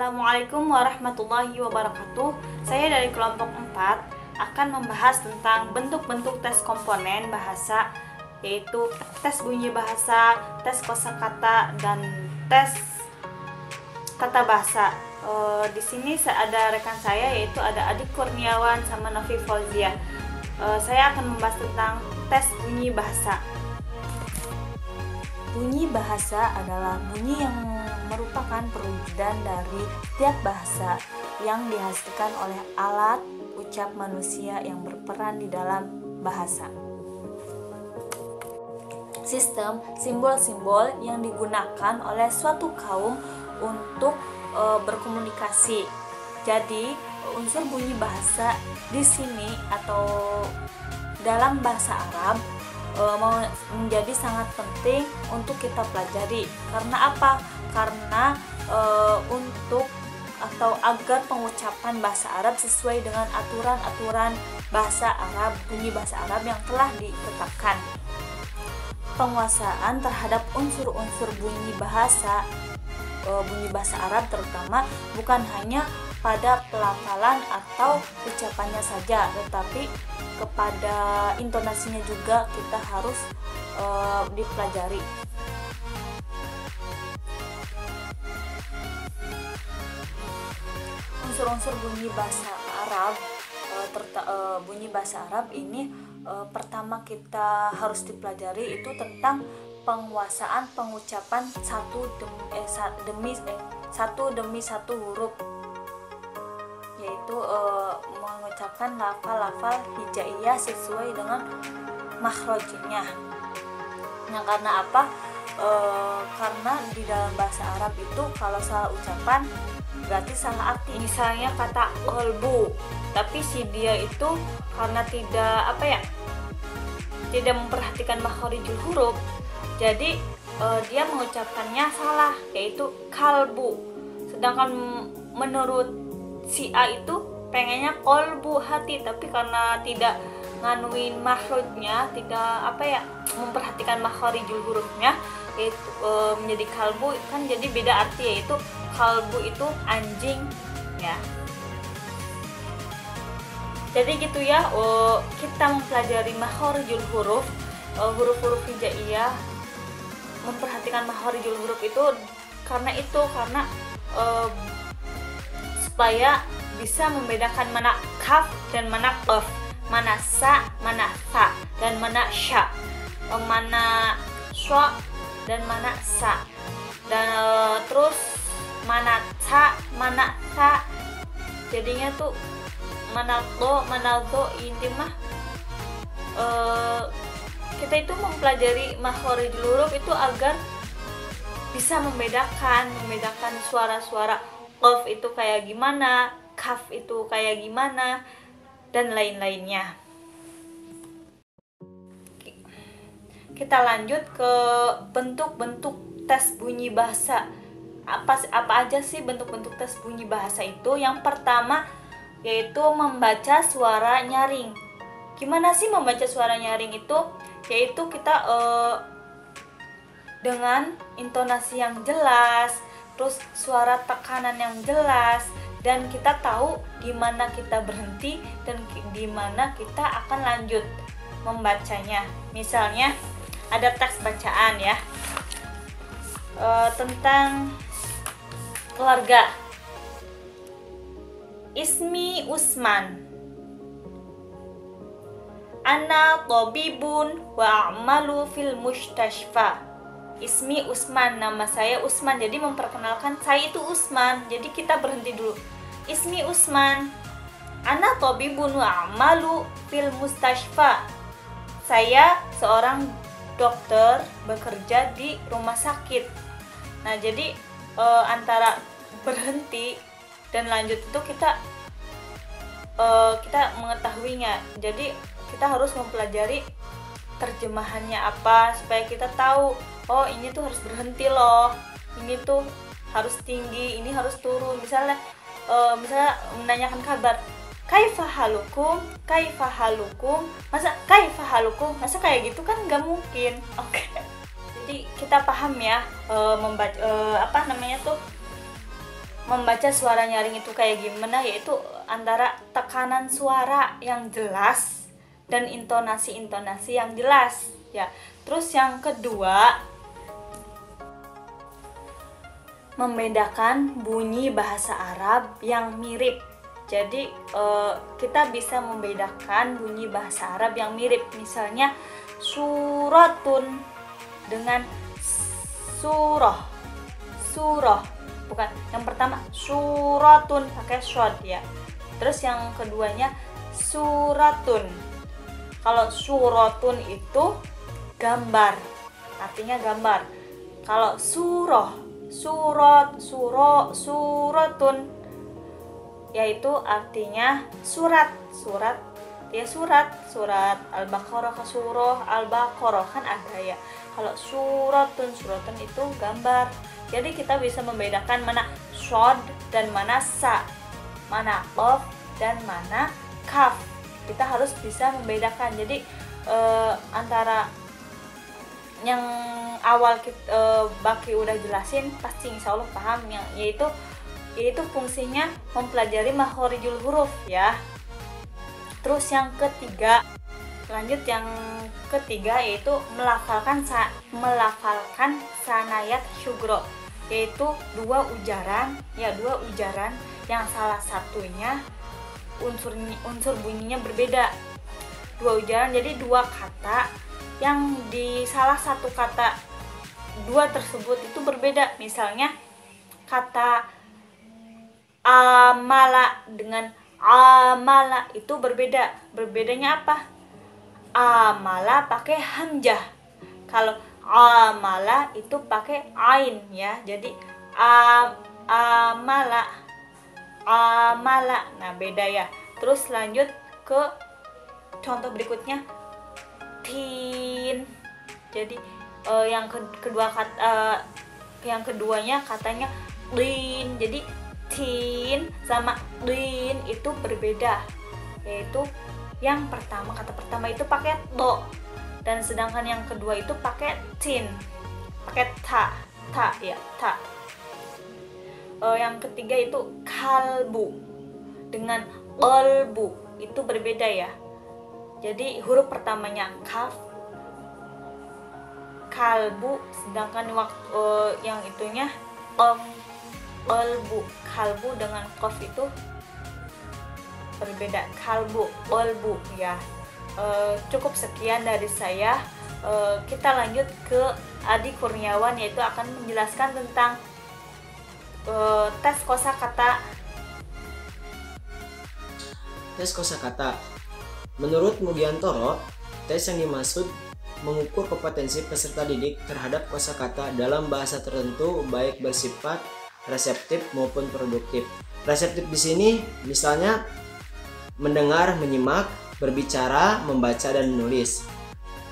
Assalamualaikum warahmatullahi wabarakatuh. Saya dari kelompok 4 akan membahas tentang bentuk-bentuk tes komponen bahasa, yaitu tes bunyi bahasa, tes kosakata, dan tes tata bahasa. Di sini ada rekan saya, yaitu ada Adik Kurniawan sama Novi Fauzia. Saya akan membahas tentang tes bunyi bahasa. Bunyi bahasa adalah bunyi yang merupakan perwujudan dari setiap bahasa yang dihasilkan oleh alat ucap manusia yang berperan di dalam bahasa. Sistem simbol-simbol yang digunakan oleh suatu kaum untuk berkomunikasi. Jadi, unsur bunyi bahasa di sini atau dalam bahasa Arab menjadi sangat penting untuk kita pelajari. Karena apa? Karena untuk atau agar pengucapan bahasa Arab sesuai dengan aturan-aturan bahasa Arab, bunyi bahasa Arab yang telah ditetapkan. Penguasaan terhadap unsur-unsur bunyi bahasa Arab terutama bukan hanya pada pelafalan atau ucapannya saja, tetapi kepada intonasinya juga kita harus dipelajari. Unsur-unsur bunyi bahasa Arab, bunyi bahasa Arab ini pertama kita harus dipelajari itu tentang penguasaan pengucapan satu demi satu huruf, yaitu mengucapkan lafal-lafal hijaiyah sesuai dengan makhrajnya. Nah, karena apa? Karena di dalam bahasa Arab itu kalau salah ucapan berarti salah arti. Misalnya kata kolbu, tapi si dia itu karena tidak memperhatikan makhrijul huruf, jadi dia mengucapkannya salah, yaitu kalbu. Sedangkan menurut si A itu pengennya kolbu, hati, tapi karena tidak nganuin makhrajnya, tidak memperhatikan makhrijul hurufnya, yaitu menjadi kalbu, kan jadi beda arti, yaitu kalbu itu anjing ya. Jadi gitu ya, kita mempelajari makhrijul huruf, huruf-huruf hijaiyah, memperhatikan makhrijul huruf itu karena supaya bisa membedakan mana kaf dan mana qaf, mana sa, mana fa, dan mana sya, mana sya dan mana sa, dan terus mana ta, mana ta. Jadinya tuh mana do intimah kita itu mempelajari makhrijul huruf itu agar bisa membedakan suara-suara qaf itu kayak gimana, kaf itu kayak gimana, dan lain-lainnya. Kita lanjut ke bentuk-bentuk tes bunyi bahasa. Apa aja sih bentuk-bentuk tes bunyi bahasa itu? Yang pertama yaitu membaca suara nyaring. Gimana sih membaca suara nyaring itu? Yaitu kita dengan intonasi yang jelas, terus suara tekanan yang jelas, dan kita tahu di mana kita berhenti dan di mana kita akan lanjut membacanya. Misalnya ada teks bacaan ya, tentang keluarga. Ismi Usman, ana tabibun wa a'malu fil mustashfa. Ismi Usman, nama saya Usman. Jadi memperkenalkan saya itu Usman. Jadi kita berhenti dulu. Ismi Usman, ana tabibun wa a'malu fil mustashfa. Saya seorang dokter bekerja di rumah sakit. Nah, jadi antara berhenti dan lanjut itu kita mengetahuinya. Jadi kita harus mempelajari terjemahannya apa supaya kita tahu, oh ini tuh harus berhenti loh, ini tuh harus tinggi, ini harus turun. Misalnya menanyakan kabar, kaifa halukum, masa kaifa halukum, masa kayak gitu kan nggak mungkin. Oke. Jadi kita paham ya, membaca membaca suara nyaring itu kayak gimana, yaitu antara tekanan suara yang jelas dan intonasi-intonasi yang jelas ya. Terus yang kedua, membedakan bunyi bahasa Arab yang mirip. Jadi kita bisa membedakan bunyi bahasa Arab yang mirip, misalnya suratun dengan surah. Bukan, yang pertama suratun pakai shod ya. Terus yang keduanya suratun. Kalau suratun itu gambar, artinya gambar. Kalau suratun yaitu artinya surat ya, surat Al-Baqarah ke surah Al-Baqarah kan ada ya. Kalau suratun itu gambar. Jadi kita bisa membedakan mana shod dan mana sa, mana qaf dan mana kaf. Kita harus bisa membedakan. Jadi antara yang awal Baki udah jelasin, pasti insya Allah paham, yang yaitu fungsinya mempelajari makhorijul huruf ya. Terus yang ketiga, lanjut yang ketiga yaitu melafalkan sanayat syugro, yaitu dua ujaran yang salah satunya unsur bunyinya berbeda. Dua ujaran, jadi dua kata yang di salah satu kata dua tersebut itu berbeda. Misalnya kata amala dengan amala itu berbeda. Berbedanya apa? Amala pakai hamzah, kalau amala itu pakai ain ya. Jadi amala. Nah beda ya. Terus lanjut ke contoh berikutnya, tin. Jadi yang keduanya katanya din. Jadi tin sama din itu berbeda, yaitu yang pertama, kata pertama itu pakai do, dan sedangkan yang kedua itu pakai tin, pakai ta ya, ta. Yang ketiga itu kalbu dengan qalbu itu berbeda ya. Jadi huruf pertamanya kaf, kalbu, sedangkan waktu yang itunya kalbu dengan qaf itu berbeda, kalbu, qalbu ya. Cukup sekian dari saya. Kita lanjut ke Adi Kurniawan, yaitu akan menjelaskan tentang tes kosakata. Tes kosakata. Menurut Mugiantoro, tes yang dimaksud mengukur kompetensi peserta didik terhadap kosakata dalam bahasa tertentu, baik bersifat reseptif maupun produktif. Reseptif di sini misalnya mendengar, menyimak, berbicara, membaca, dan menulis.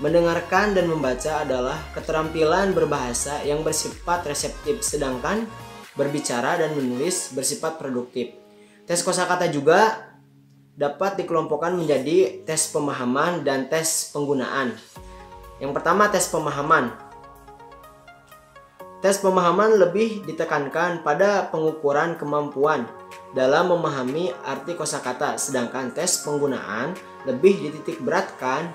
Mendengarkan dan membaca adalah keterampilan berbahasa yang bersifat reseptif, sedangkan berbicara dan menulis bersifat produktif. Tes kosakata juga dapat dikelompokkan menjadi tes pemahaman dan tes penggunaan. Yang pertama, tes pemahaman. Tes pemahaman lebih ditekankan pada pengukuran kemampuan dalam memahami arti kosakata, sedangkan tes penggunaan lebih dititik beratkan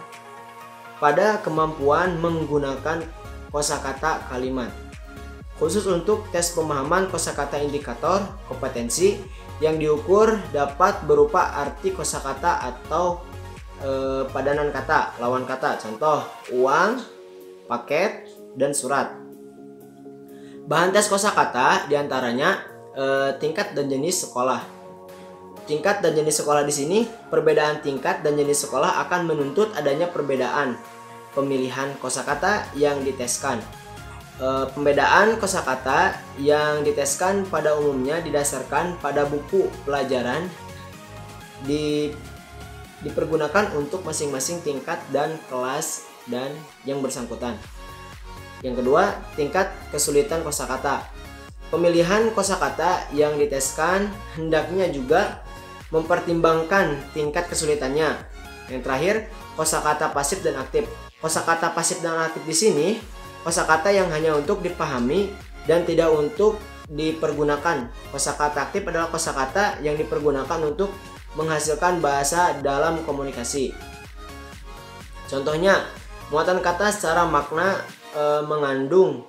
pada kemampuan menggunakan kosakata kalimat. Khusus untuk tes pemahaman kosakata indikator kompetensi yang diukur dapat berupa arti kosakata atau padanan kata, lawan kata, contoh uang, paket, dan surat. Bahan tes kosakata diantaranya tingkat dan jenis sekolah. Tingkat dan jenis sekolah di sini, perbedaan tingkat dan jenis sekolah akan menuntut adanya perbedaan pemilihan kosakata yang diteskan. Pembedaan kosakata yang diteskan pada umumnya didasarkan pada buku pelajaran dipergunakan untuk masing-masing tingkat dan kelas dan yang bersangkutan. Yang kedua, tingkat kesulitan kosakata. Pemilihan kosakata yang diteskan hendaknya juga mempertimbangkan tingkat kesulitannya. Yang terakhir, kosakata pasif dan aktif. Kosakata pasif dan aktif di sini kosakata yang hanya untuk dipahami dan tidak untuk dipergunakan. Kosakata aktif adalah kosakata yang dipergunakan untuk menghasilkan bahasa dalam komunikasi. Contohnya, muatan kata secara makna mengandung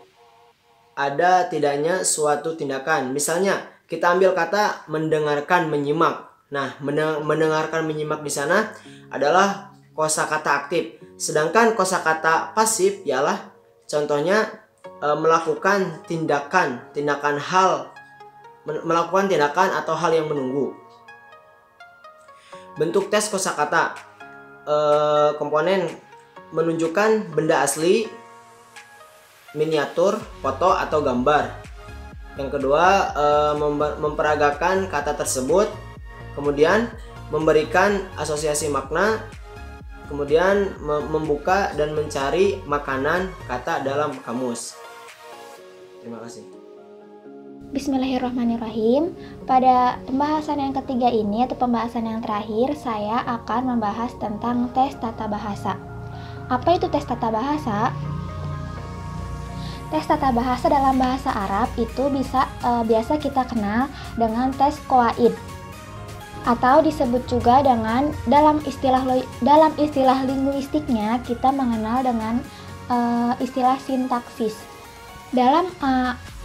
ada tidaknya suatu tindakan. Misalnya, kita ambil kata mendengarkan, menyimak. Nah, mendengarkan, menyimak di sana adalah kosakata aktif. Sedangkan kosakata pasif ialah contohnya melakukan tindakan atau hal yang menunggu. Bentuk tes kosakata komponen menunjukkan benda asli, miniatur, foto atau gambar. Yang kedua, memperagakan kata tersebut, kemudian memberikan asosiasi makna, kemudian membuka dan mencari makanan kata dalam kamus. Terima kasih. Bismillahirrahmanirrahim. Pada pembahasan yang ketiga ini atau pembahasan yang terakhir, saya akan membahas tentang tes tata bahasa. Apa itu tes tata bahasa? Tes tata bahasa dalam bahasa Arab itu biasa kita kenal dengan tes qawaid, atau disebut juga dengan dalam istilah linguistiknya kita mengenal dengan istilah sintaksis. Dalam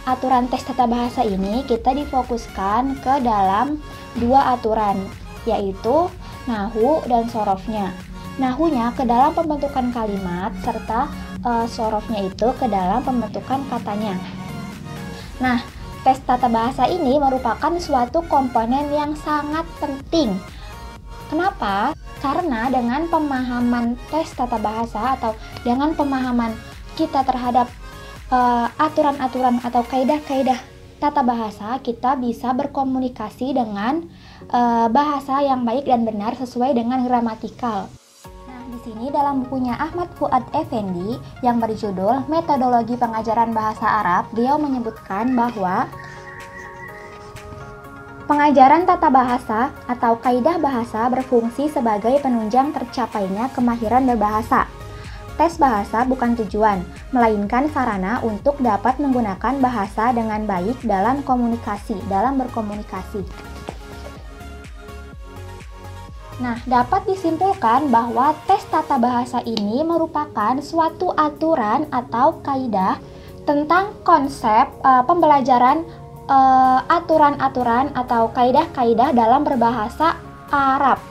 aturan tes tata bahasa ini kita difokuskan ke dalam dua aturan, yaitu nahu dan sorofnya. Nahunya ke dalam pembentukan kalimat, serta sorofnya itu ke dalam pembentukan katanya. Nah, tes tata bahasa ini merupakan suatu komponen yang sangat penting. Kenapa? Karena dengan pemahaman tes tata bahasa atau dengan pemahaman kita terhadap aturan-aturan atau kaidah-kaidah tata bahasa, kita bisa berkomunikasi dengan bahasa yang baik dan benar sesuai dengan gramatikal. Nah, di sini dalam bukunya Ahmad Fuad Effendi yang berjudul Metodologi Pengajaran Bahasa Arab, beliau menyebutkan bahwa pengajaran tata bahasa atau kaidah bahasa berfungsi sebagai penunjang tercapainya kemahiran berbahasa. Tes bahasa bukan tujuan, melainkan sarana untuk dapat menggunakan bahasa dengan baik dalam berkomunikasi. Nah, dapat disimpulkan bahwa tes tata bahasa ini merupakan suatu aturan atau kaidah tentang konsep pembelajaran aturan-aturan atau kaidah-kaidah dalam berbahasa Arab.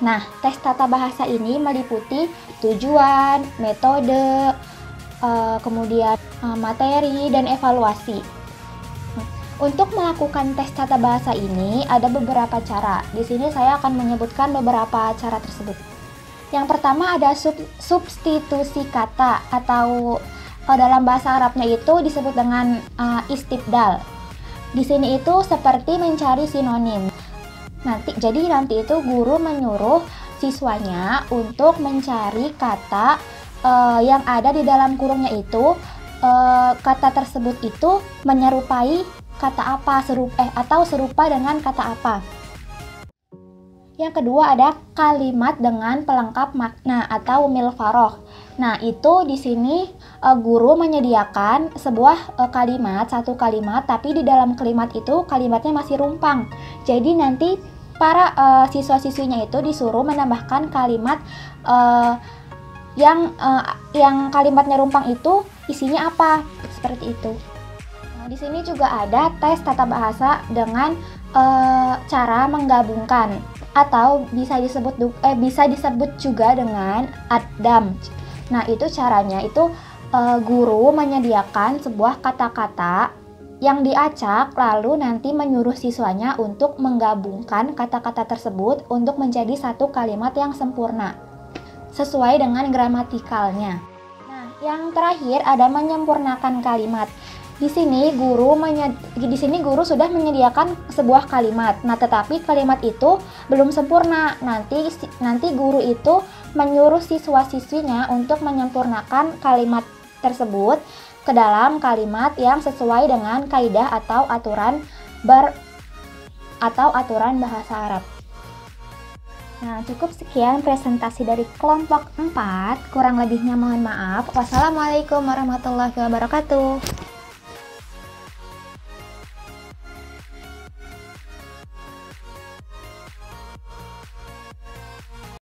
Nah, tes tata bahasa ini meliputi tujuan, metode, kemudian materi, dan evaluasi. Untuk melakukan tes tata bahasa ini ada beberapa cara. Di sini saya akan menyebutkan beberapa cara tersebut. Yang pertama ada substitusi kata atau dalam bahasa Arabnya itu disebut dengan istibdal. Di sini itu seperti mencari sinonim. Jadi nanti itu guru menyuruh siswanya untuk mencari kata yang ada di dalam kurungnya itu, kata tersebut itu menyerupai kata apa, serupa dengan kata apa. Yang kedua ada kalimat dengan pelengkap makna atau milfaroh. Nah, itu di sini guru menyediakan sebuah satu kalimat, tapi di dalam kalimat itu kalimatnya masih rumpang. Jadi nanti para siswa-siswinya itu disuruh menambahkan kalimat yang kalimatnya rumpang itu isinya apa, seperti itu. Nah, di sini juga ada tes tata bahasa dengan cara menggabungkan atau bisa disebut juga dengan ad-damj. Nah, itu caranya itu guru menyediakan sebuah kata-kata yang diacak, lalu nanti menyuruh siswanya untuk menggabungkan kata-kata tersebut untuk menjadi satu kalimat yang sempurna sesuai dengan gramatikalnya. Nah, yang terakhir ada menyempurnakan kalimat. Di sini guru sudah menyediakan sebuah kalimat. Nah, tetapi kalimat itu belum sempurna. Nanti guru itu menyuruh siswa-siswinya untuk menyempurnakan kalimat tersebut ke dalam kalimat yang sesuai dengan kaidah atau aturan bahasa Arab. Nah, cukup sekian presentasi dari kelompok 4. Kurang lebihnya mohon maaf. Wassalamualaikum warahmatullahi wabarakatuh.